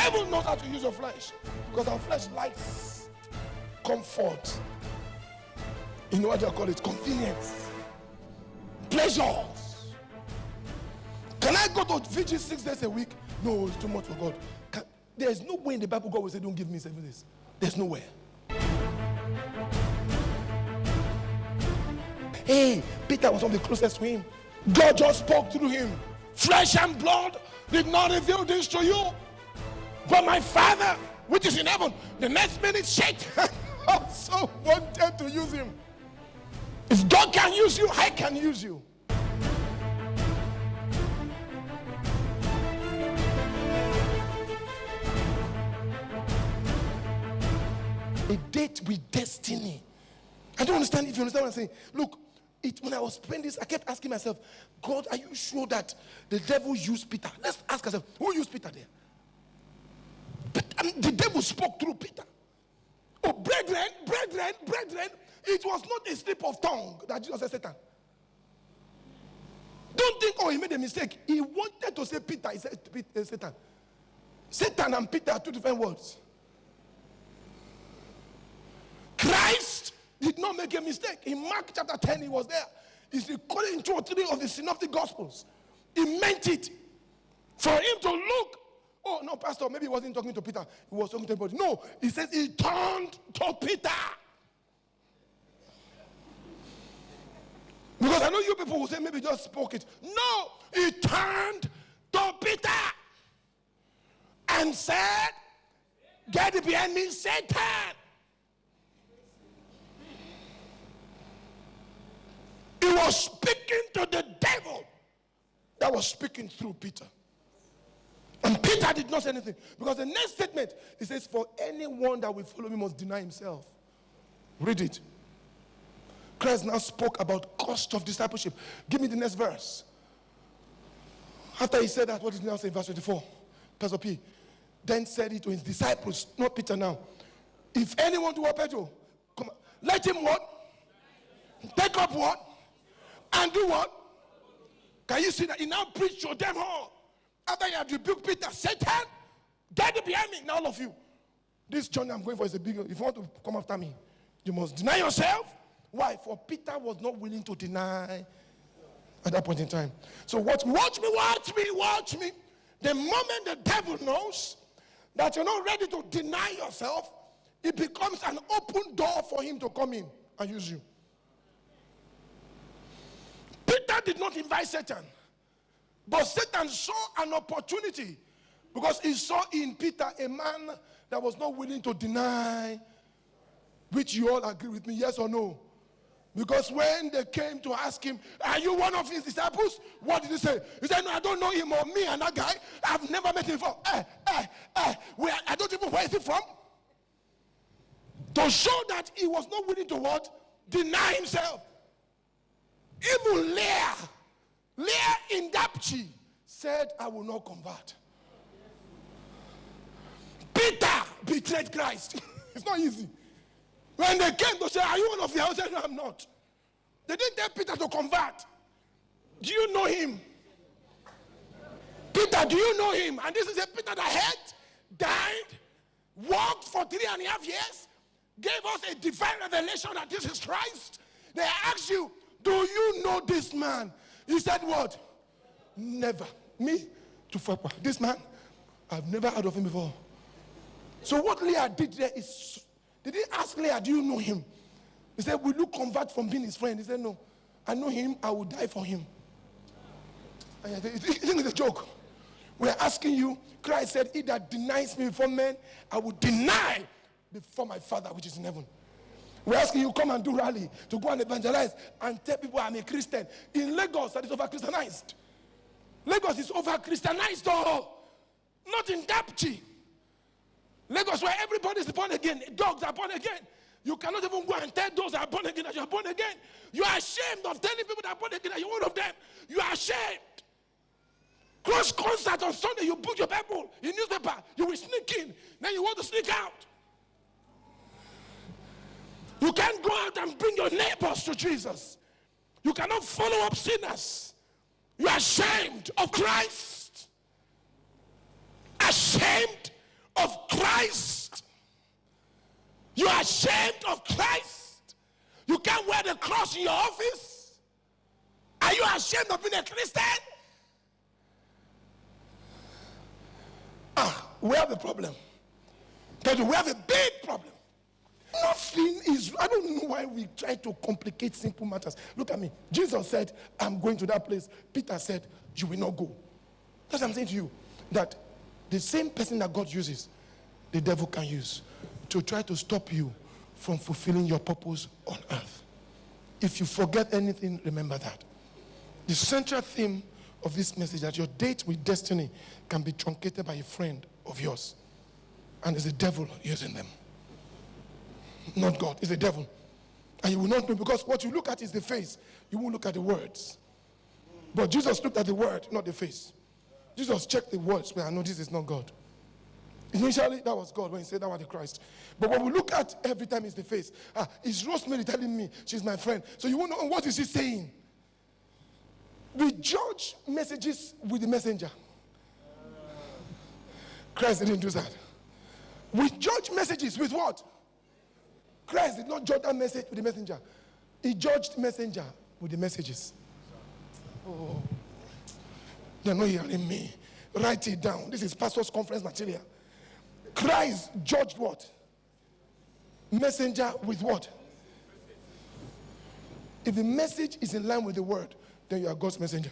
devil knows how to use your flesh, because our flesh likes comfort. You know what they call it? Convenience. Pleasures. Can I go to VG 6 days a week? No, it's too much for God. There's no way in the Bible God will say, don't give me 7 days. There's nowhere. Hey, Peter was one of the closest to him. God just spoke through him. Flesh and blood did not reveal this to you, but my Father which is in heaven. The next minute, Satan also wanted to use him. If God can use you, I can use you. A date with destiny. I don't understand if you understand what I'm saying. Look, when I was praying this, I kept asking myself, God, are you sure that the devil used Peter? Let's ask ourselves, who used Peter there? But the devil spoke through Peter. Oh, brethren, it was not a slip of tongue that Jesus said Satan. Don't think, oh, he made a mistake. He wanted to say Peter, he said Satan. Satan and Peter are two different words. Christ did not make a mistake. In Mark chapter 10, he was there. He's recording 2 or 3 of the synoptic gospels. He meant it. For him to look, oh no, Pastor, maybe he wasn't talking to Peter. He was talking to everybody. No, he says he turned to Peter. Because I know you people will say maybe just spoke it. No, he turned to Peter and said, get it behind me, Satan. He was speaking to the devil that was speaking through Peter. And Peter did not say anything. Because the next statement, he says, for anyone that will follow me must deny himself. Read it. Christ now spoke about cost of discipleship. Give me the next verse. After he said that, what did he now say in verse 24? Pastor P. Then said it to his disciples, not Peter now. If anyone do what Pedro, come on, let him what? Take up what? And do what? Can you see that? He now preached to them all. After he had rebuked Peter, Satan, get it behind me. Now all of you, this journey I'm going for is a big one. If you want to come after me, you must deny yourself. Why? For Peter was not willing to deny at that point in time. So watch me. The moment the devil knows that you're not ready to deny yourself, it becomes an open door for him to come in and use you. Peter did not invite Satan, but Satan saw an opportunity because he saw in Peter a man that was not willing to deny, which you all agree with me, yes or no? Because when they came to ask him, are you one of his disciples? What did he say? He said, no, I don't know him or me and that guy. I've never met him before. I don't even know where is he from. To show that he was not willing to what? Deny himself. Even Leah in Dapchi said, I will not convert. Peter betrayed Christ. It's not easy. When they came to say, are you one of the house? No, I'm not. They didn't tell Peter to convert. Do you know him? Peter, do you know him? And this is a Peter that had, died, walked for 3.5 years, gave us a divine revelation that this is Christ. They asked you, do you know this man? He said what? Never. Me? To Fapa. This man? I've never heard of him before. So what Leah did there is, did he ask Leah, do you know him? He said, will you convert from being his friend? He said, no. I know him, I will die for him. And I think it's a joke. We're asking you, Christ said, he that denies me before men, I will deny before my Father which is in heaven. We're asking you, come and do rally, to go and evangelize and tell people I'm a Christian. In Lagos, that is over-Christianized. Lagos is over-Christianized, oh, not in Dapchi. Lagos, where everybody is born again, dogs are born again. You cannot even go and tell those that are born again that you are born again. You are ashamed of telling people that are born again that you're one of them. You are ashamed. Close concert on Sunday, you put your Bible in newspaper, you will sneak in, then you want to sneak out. You can't go out and bring your neighbors to Jesus. You cannot follow up sinners. You are ashamed of Christ. Ashamed of Christ? You are ashamed of Christ? You can't wear the cross in your office? Are you ashamed of being a Christian? We have a problem. But we have a big problem. Nothing is, I don't know why we try to complicate simple matters. Look at me. Jesus said, I'm going to that place. Peter said, you will not go. That's what I'm saying to you. That the same person that God uses, the devil can use to try to stop you from fulfilling your purpose on earth. If you forget anything, remember that. The central theme of this message, that your date with destiny can be truncated by a friend of yours. And it's the devil using them. Not God, it's the devil. And you will not know, because what you look at is the face. You won't look at the words. But Jesus looked at the word, not the face. Jesus checked the words, but I know this is not God. Initially, that was God when he said that was the Christ. But what we look at every time is the face. Is Rosemary telling me she's my friend? So you won't know, what is she saying? We judge messages with the messenger. Christ didn't do that. We judge messages with what? Christ did not judge that message with the messenger. He judged messenger with the messages. Oh, they're not hearing me. Write it down. This is pastor's conference material. Christ judged what? Messenger with what? If the message is in line with the word, then you are God's messenger.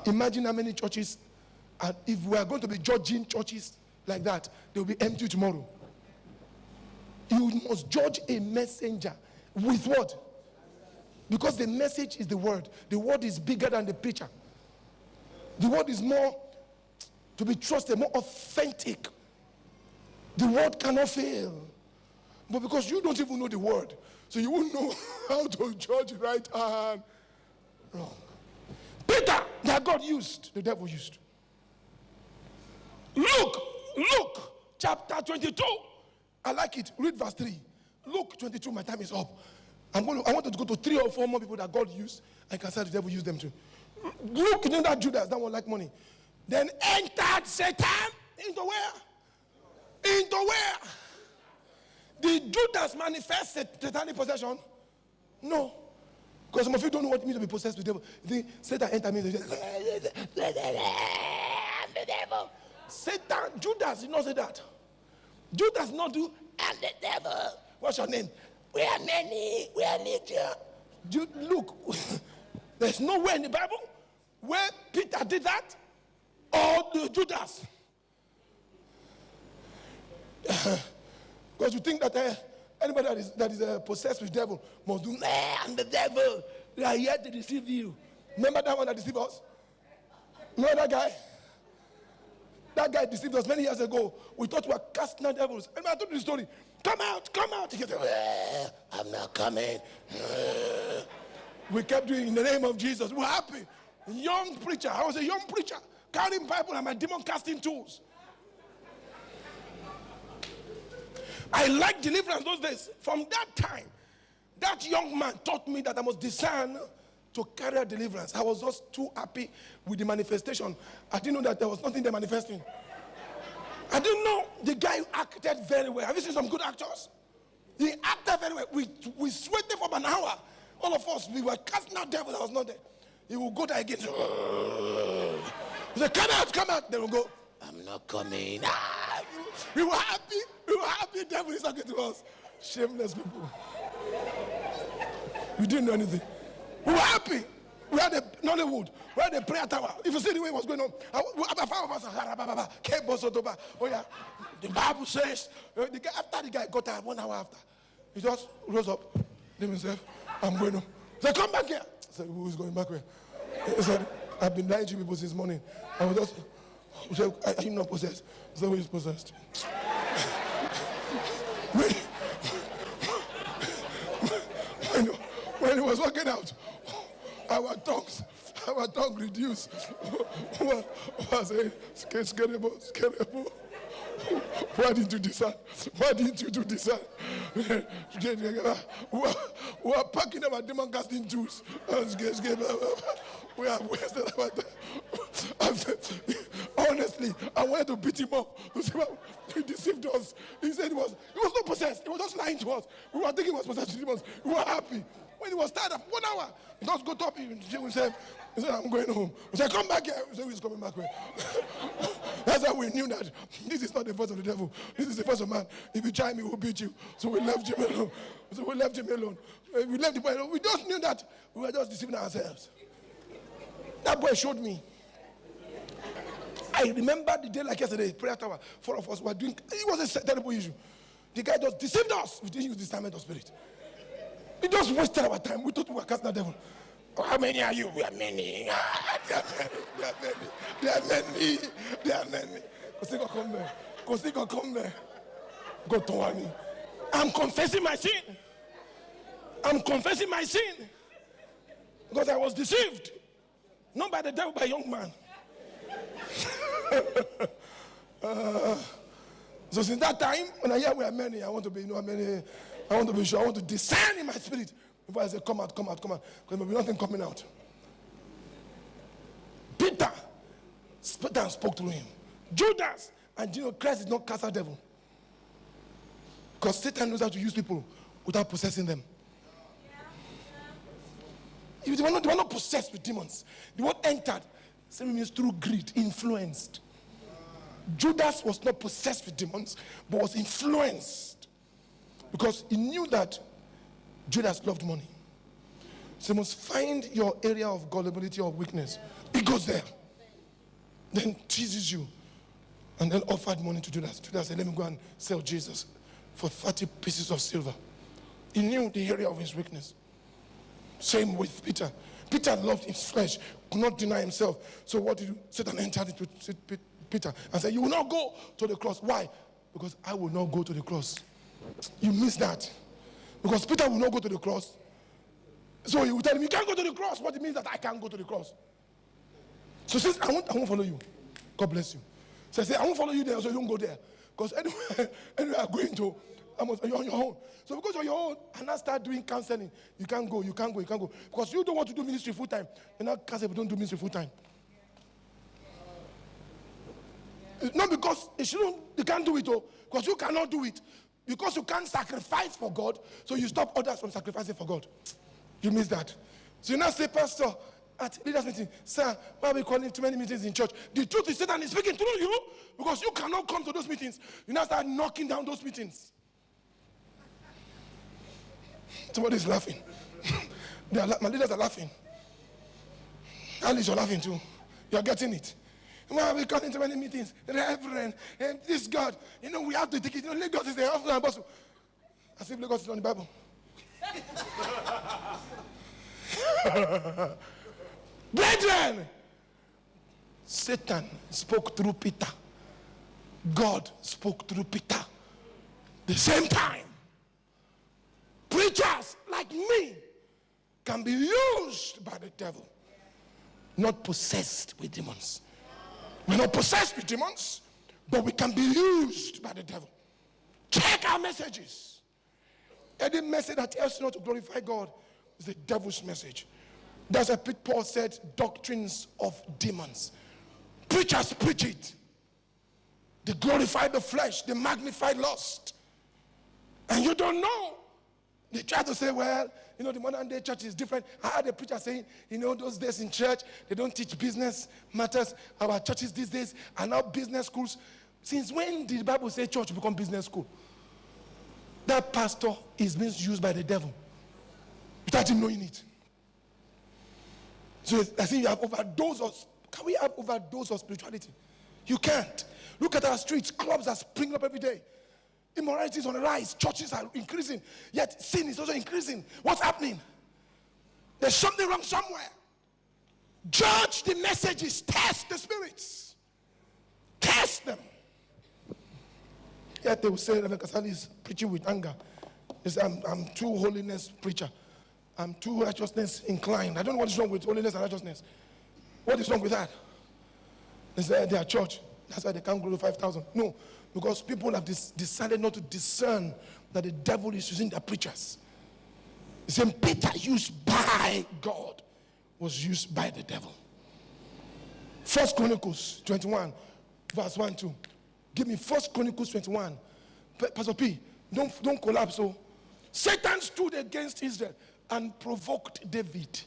Imagine how many churches, and if we are going to be judging churches like that, they will be empty tomorrow. You must judge a messenger with what? Because the message is the word. The word is bigger than the preacher. The word is more to be trusted, more authentic. The word cannot fail. But because you don't even know the word, so you won't know how to judge right and wrong. Peter, that God used, the devil used. Luke chapter 22. I like it. Read verse 3. Luke 22, my time is up. I want to go to 3 or 4 more people that God used. I can say the devil used them too. Luke, you know that Judas, that one like money. Then entered Satan into where? Into where? Did Judas manifest satanic possession? No. Because some of you don't know what it means to be possessed with the devil. You think Satan entered means the devil. Satan, Judas did not say that. Judas did not do, I'm the devil. What's your name? We are many. We are legion. Look, there's nowhere in the Bible where Peter did that or Judas. Because you think that anybody that is possessed with the devil must do, I'm the devil. They are here to deceive you. Remember that one that deceived us? Remember that guy? That guy deceived us many years ago. We thought we were casting out devils. And I told you the story. Come out, come out. He kept saying, I'm not coming. We kept doing in the name of Jesus. We were happy. Young preacher. I was a young preacher. Carrying Bible and my demon casting tools. I liked deliverance those days. From that time, that young man taught me that I must discern to carry out deliverance. I was just too happy with the manifestation. I didn't know that there was nothing there manifesting. I didn't know the guy acted very well. Have you seen some good actors? He acted very well. We sweated for an hour. All of us, we were casting out devil that was not there. He will go there again. He said, come out, come out. They will go, I'm not coming. We were happy. We were happy. Devil is talking to us. Shameless people. We didn't know anything. We were happy. We had a Nollywood. We had a prayer tower. If you see the way it was going on, about 5 of us, oh yeah. The Bible says, after the guy got out 1 hour after, he just rose up, named himself, I'm going home. He said, come back here. I said, who is going back here? He said, I've been lying to people since morning. I was just, he said, are you not possessed? I said, who is possessed? When he was walking out, our tongue reduced. Was saying, scalable. Why didn't you discern? Why didn't you do discern? We are packing our demon casting tools. We are wasted our time. All Honestly, I wanted to beat him up. He deceived us. He said he was not possessed. He was just lying to us. We were thinking he was possessed with demons. We were happy. When he was tired of 1 hour, he just got up. He said, I'm going home. We said, come back here. We said, he's coming back here. That's how we knew that this is not the voice of the devil. This is the voice of man. If you try me, we'll beat you. So we left him alone. We left the boy alone. We just knew that we were just deceiving ourselves. That boy showed me. I remember the day like yesterday, prayer tower. 4 of us were doing, it was a terrible issue. The guy just deceived us. We didn't use discernment of spirit. He just wasted our time. We thought we were casting the devil. Oh, how many are you? We are many. There are many. Kosika come there. Go to me. I'm confessing my sin. Because I was deceived. Not by the devil, by a young man. So since that time, when I hear we are many, I want to be many. I want to be sure. I want to discern in my spirit. Before I say, come out. Because there will be nothing coming out. Peter spoke through him. Judas, and Christ did not cast out devil. Because Satan knows how to use people without possessing them. They were not possessed with demons. The word entered simply means through greed, influenced. Judas was not possessed with demons, but was influenced. Because he knew that Judas loved money. So you must find your area of gullibility or weakness. He goes there. Then teases you. And then offered money to Judas. Judas said, let me go and sell Jesus for 30 pieces of silver. He knew the area of his weakness. Same with Peter. Peter loved his flesh, could not deny himself. So what did you? Satan entered into Peter and said, you will not go to the cross. Why? Because I will not go to the cross. You miss that. Because Peter will not go to the cross. So he will tell him, you can't go to the cross. What it means that I can't go to the cross. So since I won't follow you. God bless you. So I say, I won't follow you there, so you don't go there. Because anywhere I'm going to, you're on your own. So because you're on your own, and I start doing counseling, you can't go. Because you don't want to do ministry full time. You're not counseling, don't do ministry full time. Not because you can't do it, because you cannot do it. Because you can't sacrifice for God, so you stop others from sacrificing for God. You miss that. So you now say, Pastor, at leaders meeting, sir, why are we calling too many meetings in church? The truth is Satan is speaking through you because you cannot come to those meetings. You now start knocking down those meetings. Somebody's laughing. My leaders are laughing. Alice, you're laughing too. You're getting it. Why are we calling too many meetings? Reverend, and this God, we have to take it. Lagos is the apostle. As if Lagos is on the Bible. Brethren, Satan spoke through Peter. God spoke through Peter. The same time. Preachers like me can be used by the devil, not possessed with demons. We're not possessed with demons, but we can be used by the devil. Check our messages. Any message that tells you not to glorify God is the devil's message. That's why Paul said, doctrines of demons. Preachers preach it. They glorify the flesh. They magnify lust. And you don't know. They try to say, well, the modern day church is different. I heard a preacher saying, those days in church, they don't teach business matters. Our churches these days are now business schools. Since when did the Bible say church become business school? That pastor is being used by the devil without him knowing it. So I think you have overdose of, can we have overdose of spirituality? You can't. Look at our streets. Clubs are springing up every day. Immorality is on the rise. Churches are increasing. Yet sin is also increasing. What's happening? There's something wrong somewhere. Judge the messages. Test the spirits. Test them. Yet they will say, Rev Kasali is preaching with anger. He said, I'm too holiness preacher. I'm too righteousness inclined. I don't know what is wrong with holiness and righteousness. What is wrong with that? They say they are church. That's why they can't grow to 5,000. No, because people have decided not to discern that the devil is using their preachers. The same Peter used by God was used by the devil. 1 Chronicles 21, verse 1, 2. Give me 1 Chronicles 21. Pastor P, don't collapse. So Satan stood against Israel and provoked David.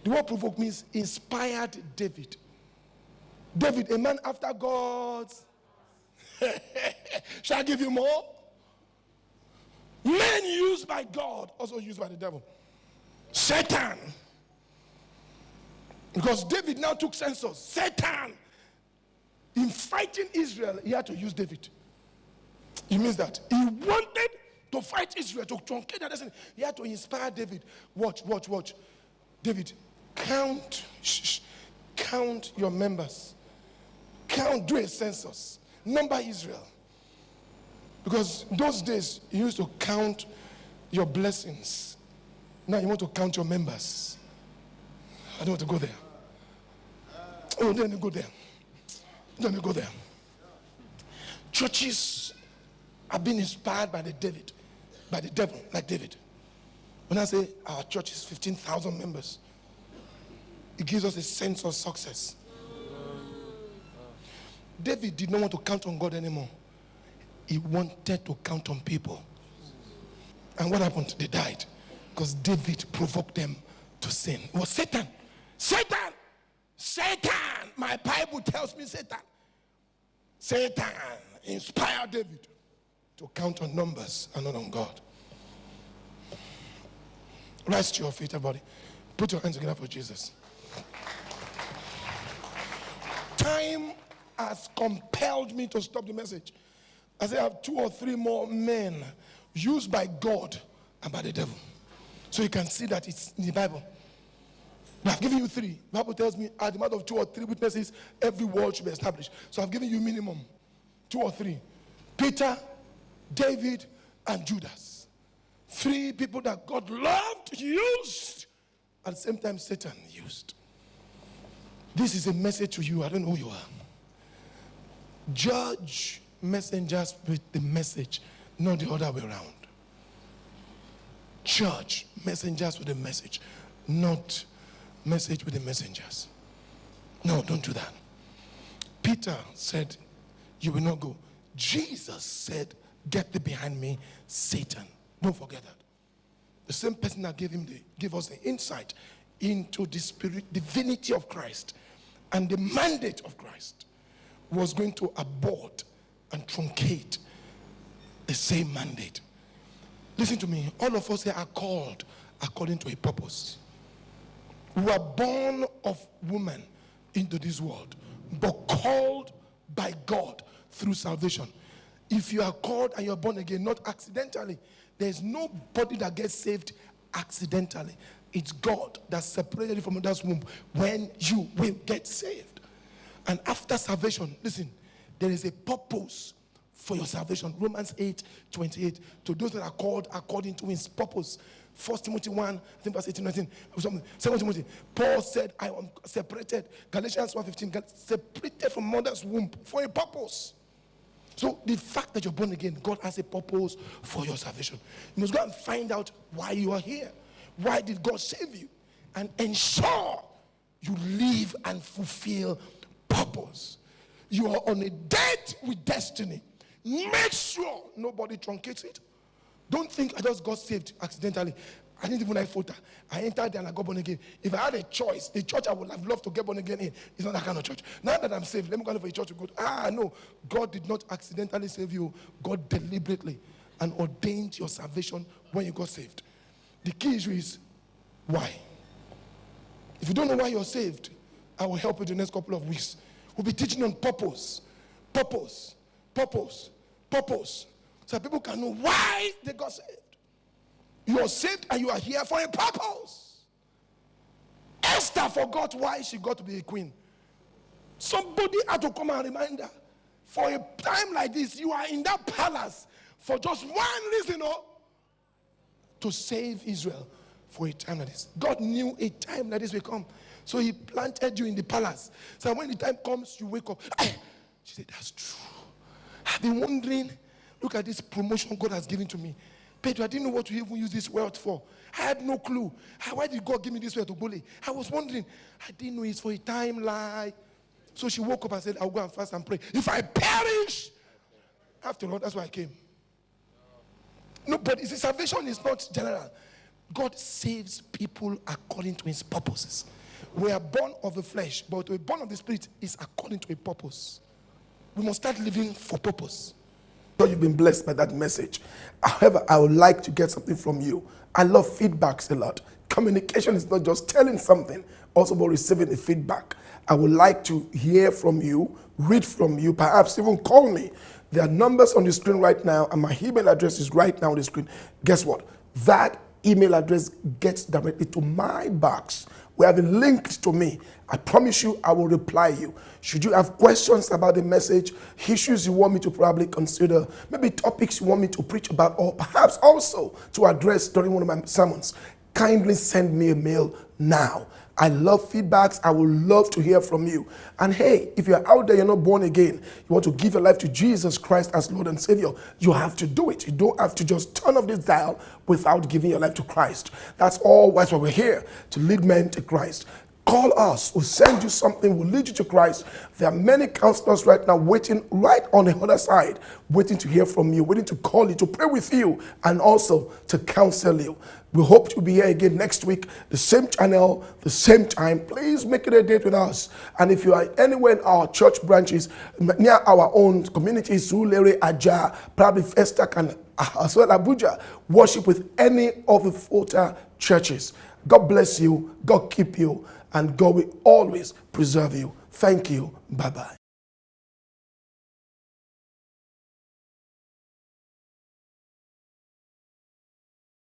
The word provoke means inspired David. David, a man after God's. Shall I give you more? Men used by God, also used by the devil. Satan. Because David now took census. Satan. In fighting Israel, he had to use David. It means that he wanted to fight Israel, to truncate that destiny. He had to inspire David. Watch. David, count your members. Do a census. Number Israel. Because those days, you used to count your blessings. Now you want to count your members. I don't want to go there. Oh, let me go there. Let me go there. Churches are being inspired by the devil, like David. When I say our church is 15,000 members, it gives us a sense of success. David did not want to count on God anymore. He wanted to count on people. And what happened? They died. Because David provoked them to sin. It was Satan. My Bible tells me Satan inspired David to count on numbers and not on God. Rise to your feet, everybody. Put your hands together for Jesus. Time has compelled me to stop the message. As I have 2 or 3 more men used by God and by the devil. So you can see that it's in the Bible. I've given you 3. The Bible tells me at the mouth of 2 or 3 witnesses, every word should be established. So I've given you minimum 2 or 3. Peter, David, and Judas. 3 people that God loved, used, at the same time Satan used. This is a message to you. I don't know who you are. Judge messengers with the message, not the other way around. Judge messengers with the message, not message with the messengers. No, don't do that. Peter said, you will not go. Jesus said, get thee behind me, Satan. Don't forget that. The same person that gave us the insight into the spirit, divinity of Christ and the mandate of Christ was going to abort and truncate the same mandate. Listen to me. All of us here are called according to a purpose. We were born of woman into this world, but called by God through salvation. If you are called and you're born again, not accidentally, there's nobody that gets saved accidentally. It's God that separated you from mother's womb when you will get saved. And after salvation, listen, there is a purpose for your salvation. Romans 8:28. To those that are called according to his purpose. 1 Timothy 1, I think verse 18, 19. 2 Timothy. Paul said, I am separated. Galatians 1:15. Separated from mother's womb for a purpose. So the fact that you're born again, God has a purpose for your salvation. You must go and find out why you are here. Why did God save you? And ensure you live and fulfill purpose. You are on a date with destiny. Make sure nobody truncates it. Don't think I just got saved accidentally. I didn't even like photo. I entered there and I got born again. If I had a choice, the church I would have loved to get born again in is not that kind of church. Now that I'm saved, let me go for a church to go to. No. God did not accidentally save you. God deliberately and ordained your salvation when you got saved. The key issue is why. If you don't know why you're saved, I will help you the next couple of weeks. We'll be teaching on purpose. Purpose. Purpose. Purpose. So people can know why they got saved. You are saved and you are here for a purpose. Esther forgot why she got to be a queen. Somebody had to come and remind her. For a time like this, you are in that palace for just one reason, to save Israel for a time like this. God knew a time like this will come. So he planted you in the palace. So when the time comes, you wake up. She said, that's true. I've been wondering, look at this promotion God has given to me. Pedro, I didn't know what to even use this wealth for. I had no clue. Why did God give me this wealth to bully? I was wondering. I didn't know it's for a time like So she woke up and said, I'll go and fast and pray. If I perish, after all, that's why I came. No, but you see, salvation is not general. God saves people according to his purposes. We are born of the flesh, but we're born of the spirit is according to a purpose. We must start living for purpose. So you've been blessed by that message. However, I would like to get something from you. I love feedbacks a lot. Communication is not just telling something, also about receiving the feedback. I would like to hear from you, read from you, perhaps even call me. There are numbers on the screen right now, and my email address is right now on the screen. Guess what? That email address gets directly to my box. We have it linked to me. I promise you, I will reply you. Should you have questions about the message, issues you want me to probably consider, maybe topics you want me to preach about, or perhaps also to address during one of my sermons, kindly send me a mail now. I love feedbacks. I would love to hear from you. And hey, if you're out there, you're not born again, you want to give your life to Jesus Christ as Lord and Savior, you have to do it. You don't have to just turn off this dial without giving your life to Christ. That's all. That's why we're here, to lead men to Christ. Call us. We'll send you something. We'll lead you to Christ. There are many counselors right now waiting right on the other side, waiting to hear from you, waiting to call you, to pray with you, and also to counsel you. We hope to be here again next week, the same channel, the same time. Please make it a date with us. And if you are anywhere in our church branches, near our own communities, Sulere, Aja, probably Festac, and as well Abuja, worship with any of the 40 churches. God bless you, God keep you, and God will always preserve you. Thank you. Bye-bye.